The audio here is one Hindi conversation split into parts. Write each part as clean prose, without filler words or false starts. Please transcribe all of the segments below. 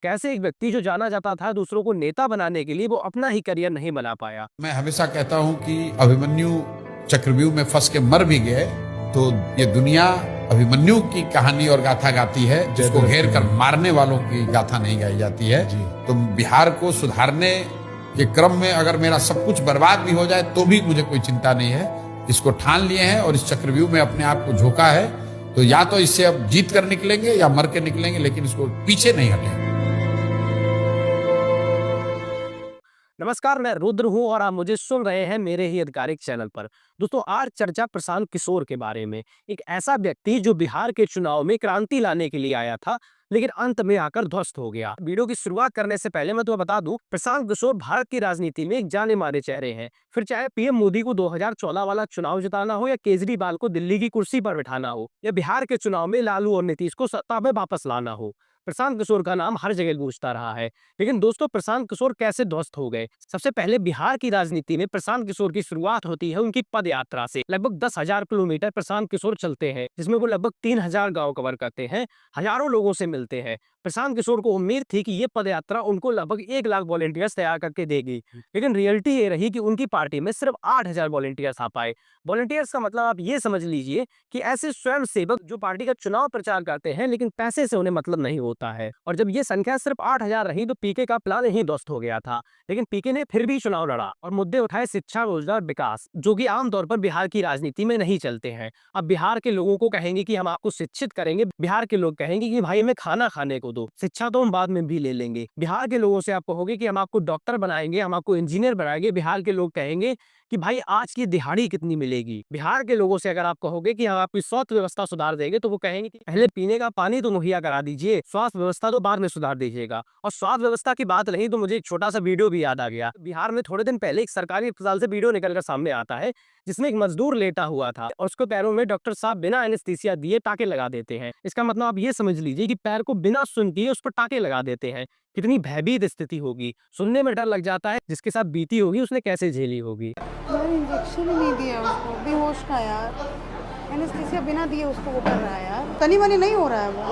कैसे एक व्यक्ति जो जाना जाता था दूसरों को नेता बनाने के लिए, वो अपना ही करियर नहीं बना पाया। मैं हमेशा कहता हूं कि अभिमन्यु चक्रव्यूह में फंस के मर भी गए तो ये दुनिया अभिमन्यु की कहानी और गाथा गाती है, जिसको घेर कर मारने वालों की गाथा नहीं गाई जाती है। तो बिहार को सुधारने के क्रम में अगर मेरा सब कुछ बर्बाद भी हो जाए तो भी मुझे कोई चिंता नहीं है। इसको ठान लिए हैं और इस चक्रव्यूह में अपने आप को झोंका है, तो या तो इससे अब जीत कर निकलेंगे या मर के निकलेंगे, लेकिन इसको पीछे नहीं हटेंगे। नमस्कार, मैं रुद्र हूं और आप मुझे सुन रहे हैं मेरे ही आधिकारिक चैनल पर। दोस्तों, आज चर्चा प्रशांत किशोर के बारे में। एक ऐसा व्यक्ति जो बिहार के चुनाव में क्रांति लाने के लिए आया था, लेकिन अंत में आकर ध्वस्त हो गया। वीडियो की शुरुआत करने से पहले मैं तुम्हें बता दूं, प्रशांत किशोर भारत की राजनीति में एक जाने माने चेहरे हैं। फिर चाहे पीएम मोदी को 2014 वाला चुनाव जिताना हो, या केजरीवाल को दिल्ली की कुर्सी पर बिठाना हो, या बिहार के चुनाव में लालू और नीतीश को सत्ता में वापस लाना हो, प्रशांत किशोर का नाम हर जगह गूंजता रहा है। लेकिन दोस्तों, प्रशांत किशोर कैसे ध्वस्त हो गए? सबसे पहले बिहार की राजनीति में प्रशांत किशोर की शुरुआत होती है उनकी पद यात्रा से। लगभग 10,000 किलोमीटर प्रशांत किशोर चलते हैं, जिसमें वो लगभग 3,000 गांव कवर करते हैं, हजारों लोगों से मिलते हैं। प्रशांत किशोर को उम्मीद थी कि ये पद यात्रा उनको लगभग 1 लाख वॉलेंटियर्स तैयार करके देगी, लेकिन रियलिटी ये रही कि उनकी पार्टी में सिर्फ 8,000 वॉलेंटियर्स आ पाए। वॉलेंटियर्स का मतलब आप ये समझ लीजिए कि ऐसे स्वयं सेवक जो पार्टी का चुनाव प्रचार करते हैं, लेकिन पैसे से उन्हें मतलब नहीं होता है। और जब ये संख्या सिर्फ 8,000 रही तो पीके का प्लान ही ध्वस्त हो गया था। लेकिन पीके ने फिर भी चुनाव लड़ा और मुद्दे उठाए शिक्षा, रोजगार, विकास, जो कि आमतौर पर बिहार की राजनीति में नहीं चलते हैं। अब बिहार के लोगों को कहेंगे कि हम आपको शिक्षित करेंगे, बिहार के लोग कहेंगे कि भाई हमें खाना खाने को दो, शिक्षा तो हम बाद में भी ले लेंगे। बिहार के लोगों से आप कहोगे कि हम आपको डॉक्टर बनाएंगे, हम आपको इंजीनियर बनाएंगे, बिहार के लोग कहेंगे कि भाई आज की दिहाड़ी कितनी मिलेगी। बिहार के लोगों से अगर आप कहोगे कि हम आपकी स्वास्थ्य व्यवस्था सुधार देंगे, तो वो कहेंगे कि पहले पीने का पानी तो मुहैया करा दीजिए, स्वास्थ्य व्यवस्था तो बाद में सुधार दीजिएगा। और स्वास्थ्य व्यवस्था की बात रही तो मुझे एक छोटा सा वीडियो भी याद आ गया। बिहार में थोड़े दिन पहले एक सरकारी अस्पताल से वीडियो निकलकर सामने आता है, जिसमें एक मजदूर लेटा हुआ था और उसके पैरों में डॉक्टर साहब बिना एनेस्थीसिया दिए टाके लगा देते हैं। इसका मतलब आप ये समझ लीजिए कि पैर को बिना सुन किए उस पर टाके लगा देते हैं। कितनी भयभीत स्थिति होगी, सुनने में डर लग जाता है। जिसके साथ बीती होगी उसने कैसे झेली होगी। यार इंजेक्शन ही नहीं दिया उसको, बेहोश था यार। एनेस्थीसिया बिना दिए उसको वो कर रहा है यार, तनी वनी नहीं हो रहा है वो।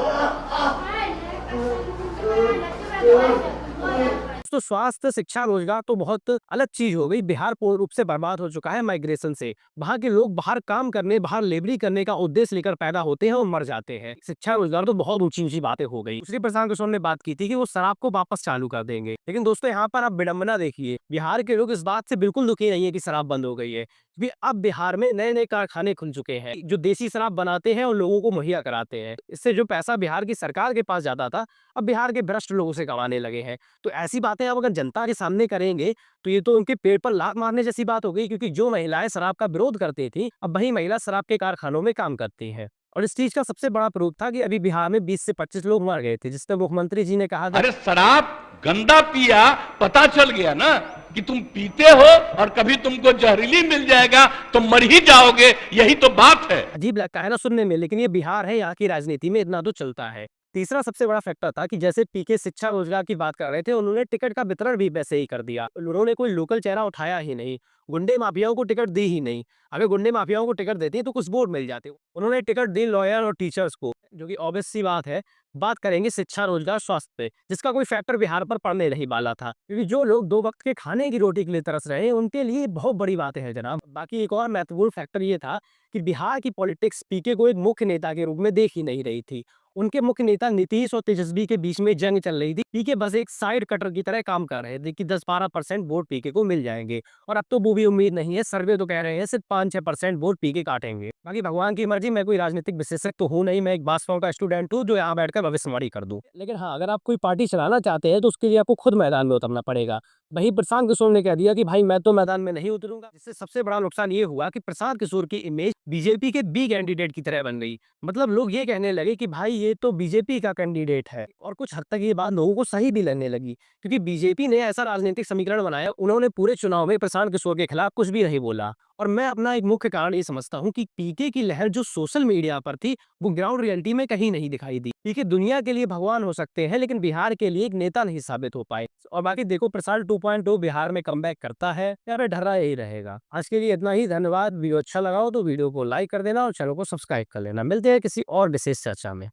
तो स्वास्थ्य, शिक्षा, रोजगार तो बहुत अलग चीज हो गई। बिहार पूर्ण रूप से बर्बाद हो चुका है माइग्रेशन से। वहां के लोग बाहर काम करने, बाहर लेबरी करने का उद्देश्य लेकर पैदा होते हैं और मर जाते हैं। शिक्षा, रोजगार तो बहुत ऊंची ऊंची बातें हो गई। दूसरी प्रशांत किशोर ने बात की थी कि वो शराब को वापस चालू कर देंगे, लेकिन दोस्तों यहाँ पर आप विडंबना देखिए, बिहार के लोग इस बात से बिल्कुल दुखी नहीं है कि शराब बंद हो गई है, क्योंकि अब बिहार में नए नए कारखाने खुल चुके हैं जो देसी शराब बनाते हैं और लोगों को मुहैया कराते हैं। इससे जो पैसा बिहार की सरकार के पास जाता था, अब बिहार के भ्रष्ट लोगों से कमाने लगे हैं। तो ऐसी बातें आप अगर जनता के सामने करेंगे तो ये तो उनके पेट पर लात मारने जैसी बात हो गई, क्योंकि जो महिलाएं शराब का विरोध करती थी, अब वही महिला शराब के कारखानों में काम करती हैं। और इस चीज का सबसे बड़ा प्रूफ था कि अभी बिहार में 20 से 25 लोग मर गए थे, जिसपे मुख्यमंत्री जी ने कहा था, अरे शराब गंदा पिया, पता चल गया ना कि तुम पीते हो और कभी तुमको जहरीली मिल जाएगा तो मर ही जाओगे, यही तो बात है। अजीब लगता है ना सुनने में, लेकिन ये बिहार है, यहाँ की राजनीति में इतना तो चलता है। तीसरा सबसे बड़ा फैक्टर था कि जैसे पीके शिक्षा, रोजगार की बात कर रहे थे, उन्होंने टिकट का वितरण भी वैसे ही कर दिया। उन्होंने कोई लोकल चेहरा उठाया ही नहीं, गुंडे माफियाओं को टिकट दी ही नहीं। अगर गुंडे माफियाओं को टिकट देती तो कुछ वोट मिल जाते। उन्होंने टिकट दी लॉयर और टीचर्स को, जो कि ऑब्वियस सी बात है। बात करेंगे शिक्षा, रोजगार, स्वास्थ्य पे, जिसका कोई फैक्टर बिहार पर पड़ने नहीं वाला था, क्योंकि जो लोग 2 वक्त के खाने की रोटी के लिए तरस रहे हैं, उनके लिए बहुत बड़ी बात है जनाब। बाकी एक और महत्वपूर्ण फैक्टर ये था कि बिहार की पॉलिटिक्स पीके को एक मुख्य नेता के रूप में देख ही नहीं रही थी। उनके मुख्य नेता नीतीश और तेजस्वी के बीच में जंग चल रही थी। पीके बस एक साइड कटर की तरह काम कर रहे थे कि 10-12% वोट पीके को मिल जाएंगे, और अब तो वो भी उम्मीद नहीं है। सर्वे तो कह रहे हैं सिर्फ 5-6% वोट पीके काटेंगे। बाकी भगवान की मर्जी, मैं कोई राजनीतिक विशेषज्ञ तो हूँ नहीं, मैं एक बासपाव का स्टूडेंट हूँ जो यहाँ बैठकर भविष्यवाणी कर दूं। लेकिन हाँ, अगर आप कोई पार्टी चलाना चाहते हैं तो उसके लिए आपको खुद मैदान में उतरना पड़ेगा। वहीं प्रशांत किशोर ने कह दिया कि भाई मैं तो मैदान में नहीं उतरूंगा, जिससे सबसे बड़ा नुकसान ये हुआ कि प्रशांत किशोर की इमेज बीजेपी के बी कैंडिडेट की तरह बन गई। मतलब लोग ये कहने लगे कि भाई ये तो बीजेपी का कैंडिडेट है, और कुछ हद तक ये बात लोगों को सही भी लगने लगी, क्योंकि बीजेपी ने ऐसा राजनीतिक समीकरण बनाया, उन्होंने पूरे चुनाव में प्रशांत किशोर के खिलाफ कुछ भी नहीं बोला। और मैं अपना एक मुख्य कारण ये समझता हूँ कि पीके की लहर जो सोशल मीडिया पर थी, वो ग्राउंड रियलिटी में कहीं नहीं दिखाई दी। पीके दुनिया के लिए भगवान हो सकते हैं, लेकिन बिहार के लिए एक नेता नहीं साबित हो पाए। और बाकी देखो, प्रसाद 2.0 बिहार में कमबैक करता है या फिर ढर्रा यही रहेगा। आज के लिए इतना ही, धन्यवाद। वीडियो अच्छा लगा हो तो वीडियो को लाइक कर देना और चैनल को सब्सक्राइब कर लेना। मिलते हैं किसी और विशेष चर्चा में।